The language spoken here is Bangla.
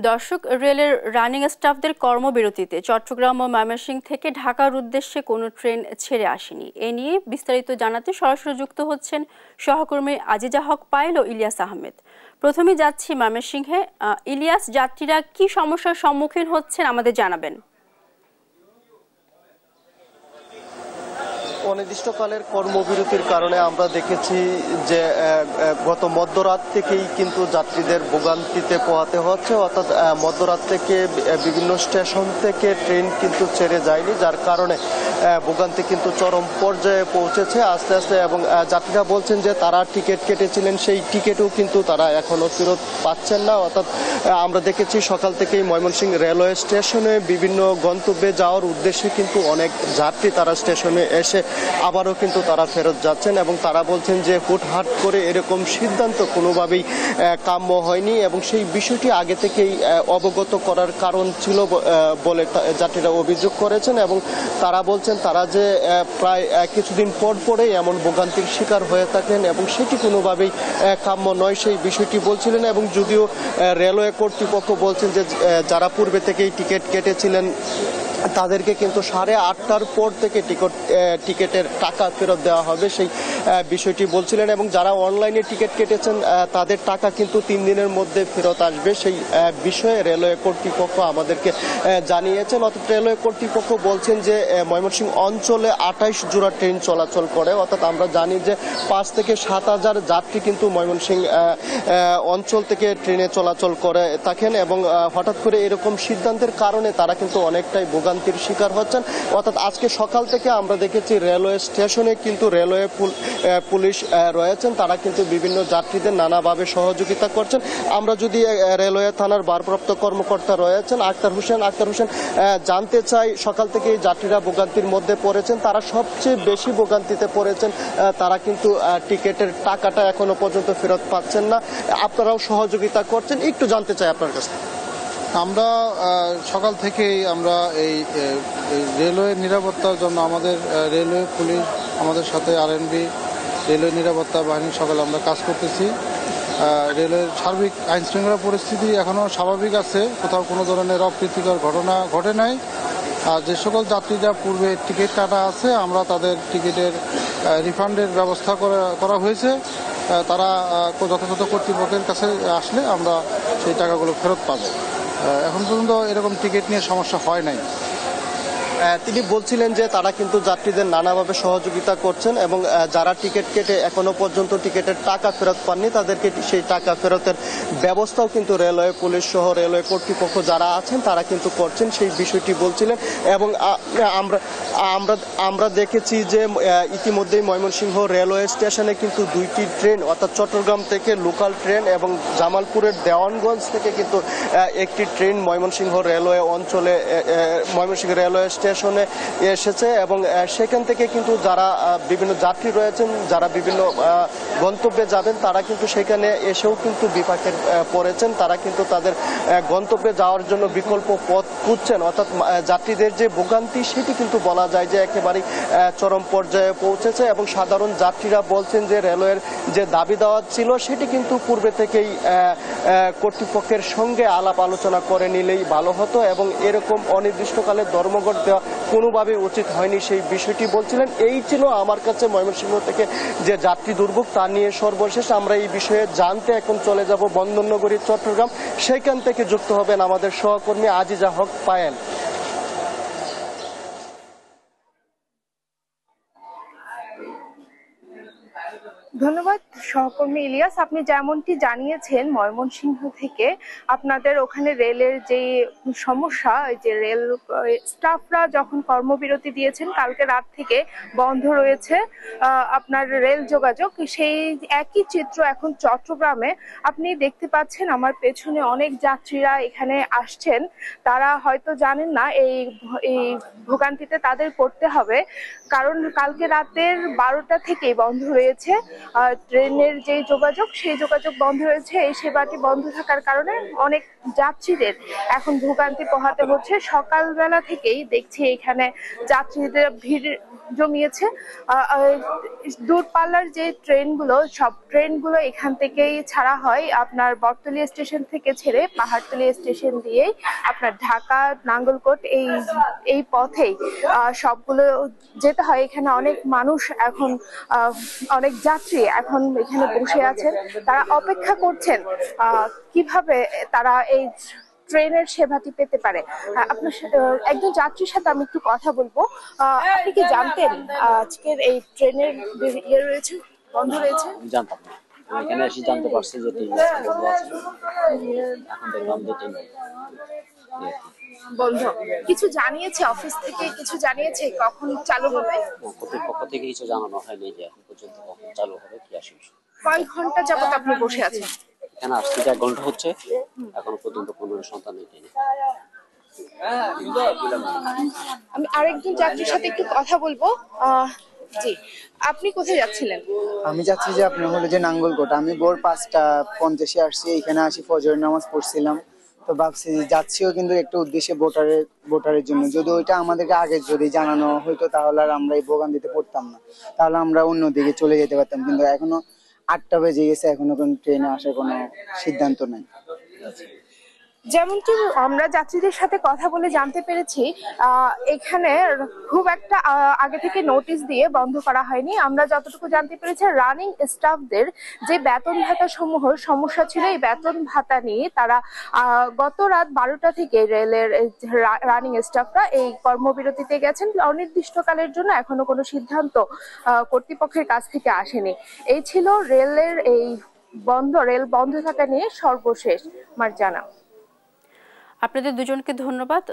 দর্শক, রেলের রানিং স্টাফদের কর্মবিরতিতে চট্টগ্রাম ও ময়মনসিংহ থেকে ঢাকার উদ্দেশ্যে কোনো ট্রেন ছেড়ে আসেনি। এ নিয়ে বিস্তারিত জানাতে সরাসরি যুক্ত হচ্ছেন সহকর্মী আজিজা হক পায়েল ও ইলিয়াস আহমেদ। প্রথমে যাচ্ছি ময়মনসিংহে। ইলিয়াস, যাত্রীরা কি সমস্যার সম্মুখীন হচ্ছেন আমাদের জানাবেন। অনির্দিষ্টকালের কর্মবিরতির কারণে আমরা দেখেছি যে গত মধ্যরাত থেকেই কিন্তু যাত্রীদের ভোগান্তিতে পোহাতে হচ্ছে, অর্থাৎ মধ্যরাত থেকে বিভিন্ন স্টেশন থেকে ট্রেন কিন্তু ছেড়ে যায়নি, যার কারণে ভোগান্তি কিন্তু চরম পর্যায়ে পৌঁছেছে আস্তে আস্তে। এবং যাত্রীরা বলছেন যে তারা টিকিট কেটেছিলেন, সেই টিকিটও কিন্তু তারা এখনো ফেরত পাচ্ছেন না। অর্থাৎ আমরা দেখেছি সকাল থেকেই ময়মনসিংহ রেলওয়ে স্টেশনে বিভিন্ন গন্তব্যে যাওয়ার উদ্দেশ্যে কিন্তু অনেক যাত্রী তারা স্টেশনে এসে আবারও কিন্তু তারা ফেরত যাচ্ছেন এবং তারা বলছেন যে হুটহাট করে এরকম সিদ্ধান্ত কোনোভাবেই কাম্য হয়নি এবং সেই বিষয়টি আগে থেকেই অবগত করার কারণ ছিল বলে যাত্রীরা অভিযোগ করেছেন। এবং তারা বলছেন তারা যে প্রায় কিছুদিন পর পরেই এমন ভোগান্তির শিকার হয়ে থাকেন এবং সেটি কোনোভাবেই কাম্য নয়, সেই বিষয়টি বলছিলেন। এবং যদিও রেলওয়ে কর্তৃপক্ষ বলছেন যে যারা পূর্বে থেকেই টিকিট কেটেছিলেন তাদেরকে কিন্তু 8:30টার পর থেকে টিকিটের টাকা ফেরত দেওয়া হবে, সেই বিষয়টি বলছিলেন। এবং যারা অনলাইনে টিকিট কেটেছেন তাদের টাকা কিন্তু 3 দিনের মধ্যে ফেরত আসবে, সেই বিষয়ে রেলওয়ে কর্তৃপক্ষ আমাদেরকে জানিয়েছেন। অর্থাৎ রেলওয়ে কর্তৃপক্ষ বলছেন যে ময়মনসিংহ অঞ্চলে 28 জোড়া ট্রেন চলাচল করে। অর্থাৎ আমরা জানি যে 5 থেকে 7,000 যাত্রী কিন্তু ময়মনসিংহ অঞ্চল থেকে ট্রেনে চলাচল করে থাকেন এবং হঠাৎ করে এরকম সিদ্ধান্তের কারণে তারা কিন্তু অনেকটাই ভোগান্তির শিকার হচ্ছেন। অর্থাৎ আজকে সকাল থেকে আমরা দেখেছি রেলওয়ে স্টেশনে কিন্তু রেলওয়ে পুলিশ রয়েছেন, তারা কিন্তু বিভিন্ন যাত্রীদের নানাভাবে সহযোগিতা করছেন। আমরা যদি রেলওয়ে থানার ভারপ্রাপ্ত কর্মকর্তা রয়েছেন আক্তার হোসেন জানতে চাই, সকাল থেকে যাত্রীরা ভোগান্তির মধ্যে পড়েছেন, তারা সবচেয়ে বেশি ভোগান্তিতে পড়েছেন, তারা কিন্তু টিকিটের টাকাটা এখনো পর্যন্ত ফেরত পাচ্ছেন না। আপনারাও সহযোগিতা করছেন, একটু জানতে চাই আপনার কাছে। আমরা সকাল থেকেই আমরা এই রেলওয়ে নিরাপত্তার জন্য আমাদের রেলওয়ে পুলিশ আমাদের সাথে আরএনবি রেলওয়ে নিরাপত্তা বাহিনীর সকালে আমরা কাজ করতেছি। রেলওয়ের সার্বিক আইনশৃঙ্খলা পরিস্থিতি এখনও স্বাভাবিক আছে, কোথাও কোনো ধরনের অপ্রীতিকর ঘটনা ঘটে নাই। আর যে সকল যাত্রীরা পূর্বে টিকিট কাটা আছে আমরা তাদের টিকিটের রিফান্ডের ব্যবস্থা করা হয়েছে। তারা যথাযথ কর্তৃপক্ষের কাছে আসলে আমরা সেই টাকাগুলো ফেরত পাবো। এখন পর্যন্ত এরকম টিকিট নিয়ে সমস্যা হয় নাই। তিনি বলছিলেন যে তারা কিন্তু যাত্রীদের নানাভাবে সহযোগিতা করছেন এবং যারা টিকিট কেটে এখনো পর্যন্ত টিকিটের টাকা ফেরত পাননি তাদেরকে সেই টাকা ফেরতের ব্যবস্থাও কিন্তু রেলওয়ে পুলিশ সহ রেলওয়ে কর্তৃপক্ষ যারা আছেন তারা কিন্তু করছেন, সেই বিষয়টি বলছিলেন। এবং আমরা দেখেছি যে ইতিমধ্যেই ময়মনসিংহ রেলওয়ে স্টেশনে কিন্তু 2টি ট্রেন, অর্থাৎ চট্টগ্রাম থেকে লোকাল ট্রেন এবং জামালপুরের দেওয়ানগঞ্জ থেকে কিন্তু একটি ট্রেন ময়মনসিংহ রেলওয়ে অঞ্চলে ময়মনসিংহ রেলওয়ে স্টেশনে এসেছে এবং সেখান থেকে কিন্তু যারা বিভিন্ন যাত্রী রয়েছেন যারা বিভিন্ন গন্তব্যে যাবেন তারা কিন্তু সেখানে এসেও কিন্তু বিপাকে পড়েছেন, তারা কিন্তু তাদের গন্তব্যে যাওয়ার জন্য বিকল্প পথ খুঁজছেন। অর্থাৎ যাত্রীদের যে ভোগান্তি সেটি কিন্তু বলা যায় যে একেবারেই চরম পর্যায়ে পৌঁছেছে এবং সাধারণ যাত্রীরা বলছেন যে রেলওয়ের যে দাবি দেওয়া ছিল সেটি কিন্তু পূর্বে থেকেই কর্তৃপক্ষের সঙ্গে আলাপ আলোচনা করে নিলেই ভালো হতো এবং এরকম অনির্দিষ্টকালে ধর্মঘট দেওয়া কোনোভাবেই উচিত হয়নি, সেই বিষয়টি বলছিলেন। এই ছিল আমার কাছে ময়মনসিংহ থেকে যে যাত্রী দুর্ভোগ তা নিয়ে সর্বশেষ। আমরা এই বিষয়ে জানতে এখন চলে যাব বন্দরনগরী চট্টগ্রাম, সেখান থেকে যুক্ত হবেন আমাদের সহকর্মী আজিজা হক পায়েল। ধন্যবাদ সহকর্মী ইলিয়াস। আপনি যেমনটি জানিয়েছেন ময়মনসিংহ থেকে আপনাদের ওখানে রেলের যে সমস্যা, যে রেল স্টাফরা যখন কর্মবিরতি দিয়েছেন কালকে রাত থেকে বন্ধ রয়েছে আপনার রেল যোগাযোগ, সেই একই চিত্র এখন চট্টগ্রামে আপনি দেখতে পাচ্ছেন। আমার পেছনে অনেক যাত্রীরা এখানে আসছেন, তারা হয়তো জানেন না এই ভোগান্তিতে তাদের পড়তে হবে, কারণ কালকে রাতের 12টা থেকেই বন্ধ রয়েছে ট্রেনের যে যোগাযোগ, সেই যোগাযোগ বন্ধ রয়েছে। এই সেবাটি বন্ধ থাকার কারণে অনেক যাত্রীদের এখন ভোগান্তি পোহাতে হচ্ছে। সকালবেলা থেকেই দেখছি এখানে যাত্রীদের ভিড় জমিয়েছে। দূরপাল্লার যে ট্রেনগুলো, সব ট্রেনগুলো এখান থেকেই ছাড়া হয়। আপনার বটতলী স্টেশন থেকে ছেড়ে পাহাড়তলী স্টেশন দিয়েই আপনার ঢাকা নাঙ্গলকোট এই পথেই সবগুলো যেতে হয়। এখানে অনেক মানুষ এখন, অনেক যাত্রী এখন এখানে বসে আছেন, তারা অপেক্ষা করছেন কিভাবে তারা এই ট্রেনের সেবাটি পেতে পারে। আপনার একজন যাত্রীর সাথে আমি একটু কথা বলবো। আপনি কি জানতেন আজকের এই ট্রেনের ইয়ে রয়েছে, বন্ধ রয়েছে? জানতাম না, এখানে এসে জানতে পারছি যে 3 মাস বন্ধ আছে। এখন দেখলাম যে 3 বন্ধ। কিছু জানিয়েছে অফিস থেকে, কিছু জানিয়েছে কখন চালু হবে? কর্তৃপক্ষ থেকে কিছু জানানো হয়নি যে এখন পর্যন্ত কখন চালু হবে কি আসে। কয় ঘন্টা যাবত আপনি বসে আছেন? এখানে আসতে 1 ঘন্টা হচ্ছে, এখনো পর্যন্ত কোনো সন্তান নেই। আমি আরেকজন যাত্রীর সাথে একটু কথা বলবো। জি, আপনি কোথায় যাচ্ছিলেন? আমি যাচ্ছি যে আপনার হলো যে নাঙ্গলকোট। আমি ভোর 5:50 আসছি, এখানে আসি ফজরের নামাজ পড়ছিলাম। তো ভাবছি যাচ্ছিও কিন্তু একটা উদ্দেশ্যে, ভোটারের জন্য। যদি ওইটা আমাদেরকে আগে যদি জানানো হইতো তাহলে আর আমরা এই ভোগান্তিতে পড়তাম না, তাহলে আমরা অন্যদিকে চলে যেতে পারতাম। কিন্তু এখনো 8টা বেজে গেছে, এখনো কোনো ট্রেনে আসার কোনো সিদ্ধান্ত নাই। যেমনটি আমরা যাত্রীদের সাথে কথা বলে জানতে পেরেছি, এখানে খুব একটা আগে থেকে নোটিশ দিয়ে বন্ধ করা হয়নি। আমরা যতটুকু জানতে পেরেছি, রানিং স্টাফদের যে বেতন ভাতা সমূহ সমস্যা ছিল, এই বেতন ভাতা নিয়ে তারা গত রাত 12টা থেকে রেলের রানিং স্টাফরা এই কর্মবিরতিতে গেছেন অনির্দিষ্টকালের জন্য। এখনো কোনো সিদ্ধান্ত কর্তৃপক্ষের কাছ থেকে আসেনি। এই ছিল রেলের এই রেল বন্ধ থাকা নিয়ে সর্বশেষ মার্জানা। আপনাদের দুজনকে ধন্যবাদ।